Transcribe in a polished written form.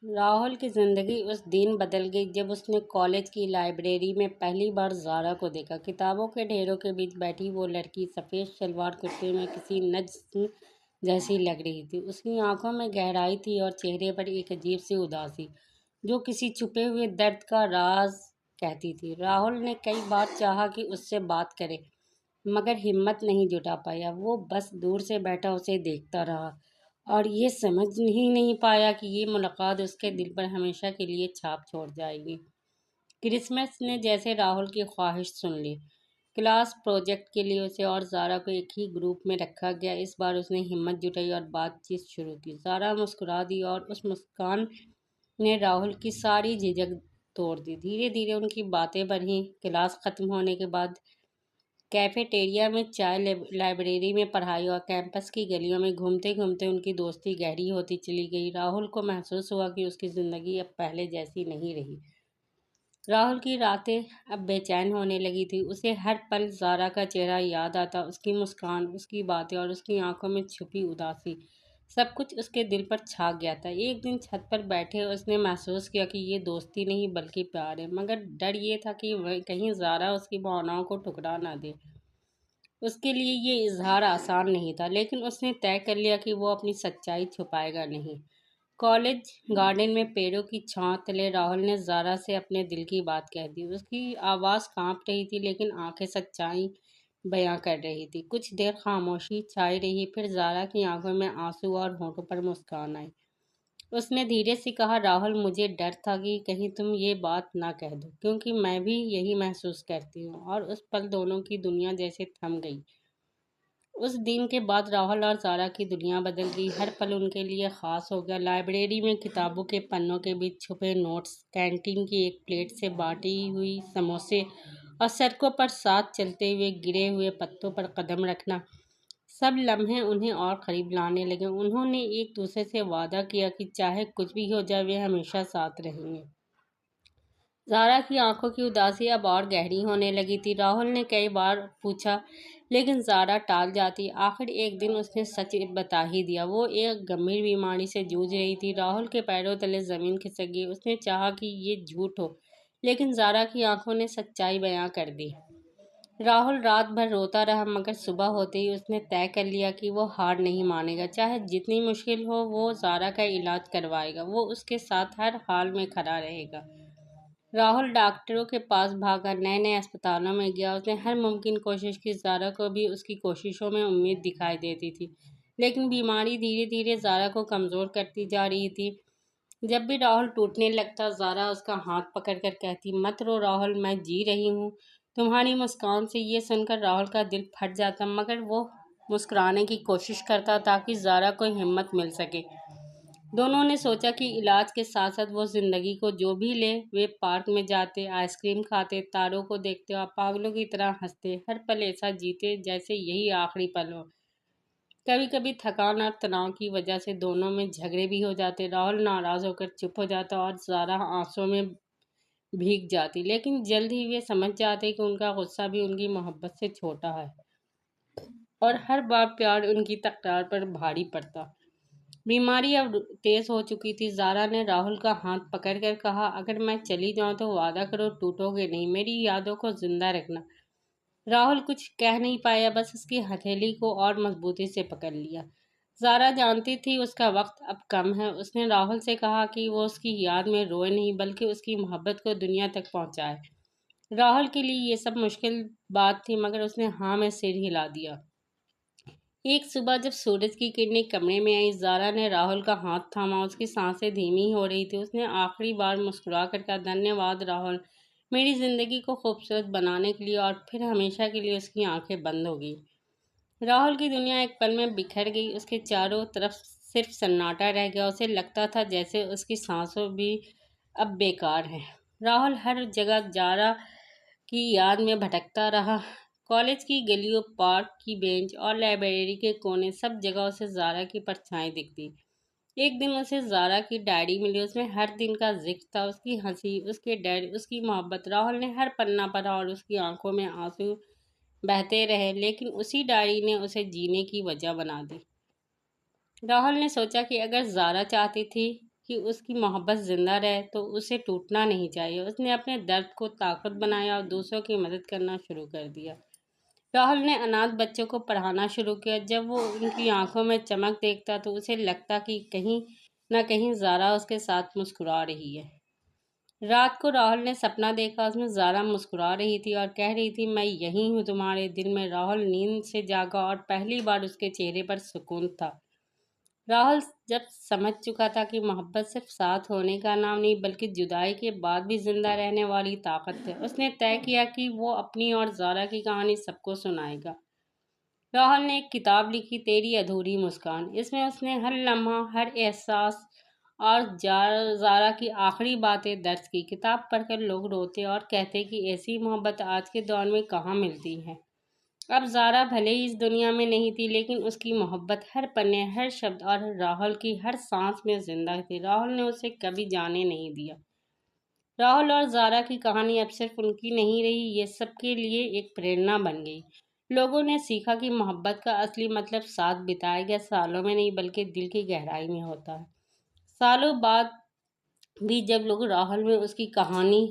राहुल की जिंदगी उस दिन बदल गई जब उसने कॉलेज की लाइब्रेरी में पहली बार ज़ारा को देखा। किताबों के ढेरों के बीच बैठी वो लड़की सफ़ेद शलवार कुर्ते में किसी नज्म जैसी लग रही थी। उसकी आंखों में गहराई थी और चेहरे पर एक अजीब सी उदासी जो किसी छुपे हुए दर्द का राज कहती थी। राहुल ने कई बार चाहा कि उससे बात करे, मगर हिम्मत नहीं जुटा पाया। वो बस दूर से बैठा उसे देखता रहा और ये समझ ही नहीं पाया कि ये मुलाकात उसके दिल पर हमेशा के लिए छाप छोड़ जाएगी। क्रिसमस ने जैसे राहुल की ख्वाहिश सुन ली। क्लास प्रोजेक्ट के लिए उसे और ज़ारा को एक ही ग्रुप में रखा गया। इस बार उसने हिम्मत जुटाई और बातचीत शुरू की। ज़ारा मुस्कुरा दी और उस मुस्कान ने राहुल की सारी झिझक तोड़ दी। धीरे धीरे उनकी बातें बढ़ी। क्लास खत्म होने के बाद कैफेटेरिया में चाय, लाइब्रेरी में पढ़ाई और कैंपस की गलियों में घूमते घूमते उनकी दोस्ती गहरी होती चली गई। राहुल को महसूस हुआ कि उसकी ज़िंदगी अब पहले जैसी नहीं रही। राहुल की रातें अब बेचैन होने लगी थी। उसे हर पल ज़ारा का चेहरा याद आता, उसकी मुस्कान, उसकी बातें और उसकी आंखों में छुपी उदासी। सब कुछ उसके दिल पर छा गया था। एक दिन छत पर बैठे उसने महसूस किया कि ये दोस्ती नहीं बल्कि प्यार है, मगर डर ये था कि वह कहीं ज़ारा उसकी भावनाओं को ठुकरा ना दे। उसके लिए ये इजहार आसान नहीं था, लेकिन उसने तय कर लिया कि वो अपनी सच्चाई छुपाएगा नहीं। कॉलेज गार्डन में पेड़ों की छांव तले राहुल ने ज़ारा से अपने दिल की बात कह दी। उसकी आवाज़ कांप रही थी, लेकिन आंखें सच्चाई बयां कर रही थी। कुछ देर खामोशी छाई रही, फिर ज़ारा की आंखों में आंसू और होठों पर मुस्कान आई। उसने धीरे से कहा, राहुल, मुझे डर था कि कहीं तुम ये बात ना कह दो, क्योंकि मैं भी यही महसूस करती हूँ। और उस पल दोनों की दुनिया जैसे थम गई। उस दिन के बाद राहुल और ज़ारा की दुनिया बदल गई। हर पल उनके लिए ख़ास हो गया। लाइब्रेरी में किताबों के पन्नों के बीच छुपे नोट्स, कैंटीन की एक प्लेट से बाटी हुई समोसे और सड़कों पर साथ चलते हुए गिरे हुए पत्तों पर कदम रखना, सब लम्हे उन्हें और करीब लाने लगे। उन्होंने एक दूसरे से वादा किया कि चाहे कुछ भी हो जाए वे हमेशा साथ रहेंगे। ज़ारा की आंखों की उदासी अब और गहरी होने लगी थी। राहुल ने कई बार पूछा, लेकिन ज़ारा टाल जाती। आखिर एक दिन उसने सच बता ही दिया। वो एक गंभीर बीमारी से जूझ रही थी। राहुल के पैरों तले ज़मीन खिसक गई। उसने चाहा कि ये झूठ हो, लेकिन ज़ारा की आंखों ने सच्चाई बयां कर दी। राहुल रात भर रोता रहा, मगर सुबह होते ही उसने तय कर लिया कि वो हार नहीं मानेगा। चाहे जितनी मुश्किल हो, वो ज़ारा का इलाज करवाएगा। वो उसके साथ हर हाल में खड़ा रहेगा। राहुल डॉक्टरों के पास भागा, नए नए अस्पतालों में गया। उसने हर मुमकिन कोशिश की। ज़ारा को भी उसकी कोशिशों में उम्मीद दिखाई देती थी, लेकिन बीमारी धीरे धीरे ज़ारा को कमज़ोर करती जा रही थी। जब भी राहुल टूटने लगता, ज़ारा उसका हाथ पकड़कर कहती, मत रो राहुल, मैं जी रही हूँ। तुम्हारी मुस्कान से ये सुनकर राहुल का दिल फट जाता, मगर वो मुस्कुराने की कोशिश करता ताकि ज़ारा को हिम्मत मिल सके। दोनों ने सोचा कि इलाज के साथ साथ वो जिंदगी को जो भी ले। वे पार्क में जाते, आइसक्रीम खाते, तारों को देखते और पागलों की तरह हंसते। हर पल ऐसा जीते जैसे यही आखिरी पल हो। कभी कभी थकान और तनाव की वजह से दोनों में झगड़े भी हो जाते। राहुल नाराज होकर चुप हो जाता और ज़ारा आंसुओं में भीग जाती, लेकिन जल्द ही वे समझ जाते कि उनका गुस्सा भी उनकी मोहब्बत से छोटा है और हर बार प्यार उनकी तकरार पर भारी पड़ता। बीमारी अब तेज हो चुकी थी। ज़ारा ने राहुल का हाथ पकड़कर कहा, अगर मैं चली जाऊं तो वादा करो टूटोगे नहीं, मेरी यादों को जिंदा रखना। राहुल कुछ कह नहीं पाया, बस उसकी हथेली को और मजबूती से पकड़ लिया। ज़ारा जानती थी उसका वक्त अब कम है। उसने राहुल से कहा कि वो उसकी याद में रोए नहीं, बल्कि उसकी मोहब्बत को दुनिया तक पहुंचाए। राहुल के लिए ये सब मुश्किल बात थी, मगर उसने हाँ में सिर हिला दिया। एक सुबह जब सूरज की किरणें कमरे में आई, ज़ारा ने राहुल का हाथ थामा। उसकी सांसें धीमी हो रही थी। उसने आखिरी बार मुस्कुरा कर कहा, धन्यवाद राहुल, मेरी ज़िंदगी को खूबसूरत बनाने के लिए। और फिर हमेशा के लिए उसकी आंखें बंद हो गई। राहुल की दुनिया एक पल में बिखर गई। उसके चारों तरफ सिर्फ सन्नाटा रह गया। उसे लगता था जैसे उसकी सांसों भी अब बेकार हैं। राहुल हर जगह ज़ारा की याद में भटकता रहा। कॉलेज की गलियों, पार्क की बेंच और लाइब्रेरी के कोने, सब जगह उसे ज़ारा की परछाई दिखती। एक दिन उसे ज़ारा की डायरी मिली। उसमें हर दिन का जिक्र था, उसकी हंसी, उसके डर, उसकी मोहब्बत। राहुल ने हर पन्ना पढ़ा और उसकी आंखों में आंसू बहते रहे, लेकिन उसी डायरी ने उसे जीने की वजह बना दी। राहुल ने सोचा कि अगर ज़ारा चाहती थी कि उसकी मोहब्बत ज़िंदा रहे तो उसे टूटना नहीं चाहिए। उसने अपने दर्द को ताकत बनाया और दूसरों की मदद करना शुरू कर दिया। राहुल ने अनाथ बच्चों को पढ़ाना शुरू किया। जब वो उनकी आंखों में चमक देखता तो उसे लगता कि कहीं न कहीं ज़ारा उसके साथ मुस्कुरा रही है। रात को राहुल ने सपना देखा, उसमें ज़ारा मुस्कुरा रही थी और कह रही थी, मैं यहीं हूँ तुम्हारे दिल में। राहुल नींद से जागा और पहली बार उसके चेहरे पर सुकून था। राहुल जब समझ चुका था कि मोहब्बत सिर्फ साथ होने का नाम नहीं बल्कि जुदाई के बाद भी जिंदा रहने वाली ताकत है, उसने तय किया कि वो अपनी और ज़ारा की कहानी सबको सुनाएगा। राहुल ने एक किताब लिखी, तेरी अधूरी मुस्कान। इसमें उसने हर लम्हा, हर एहसास और ज़ारा की आखिरी बातें दर्ज की। किताब पढ़कर लोग रोते और कहते कि ऐसी मोहब्बत आज के दौर में कहाँ मिलती है। अब ज़ारा भले ही इस दुनिया में नहीं थी, लेकिन उसकी मोहब्बत हर पन्ने, हर शब्द और राहुल की हर सांस में जिंदा थी। राहुल ने उसे कभी जाने नहीं दिया। राहुल और ज़ारा की कहानी अब सिर्फ उनकी नहीं रही, ये सबके लिए एक प्रेरणा बन गई। लोगों ने सीखा कि मोहब्बत का असली मतलब साथ बिताए गए सालों में नहीं बल्कि दिल की गहराई में होता है। सालों बाद भी जब लोग राहुल में उसकी कहानी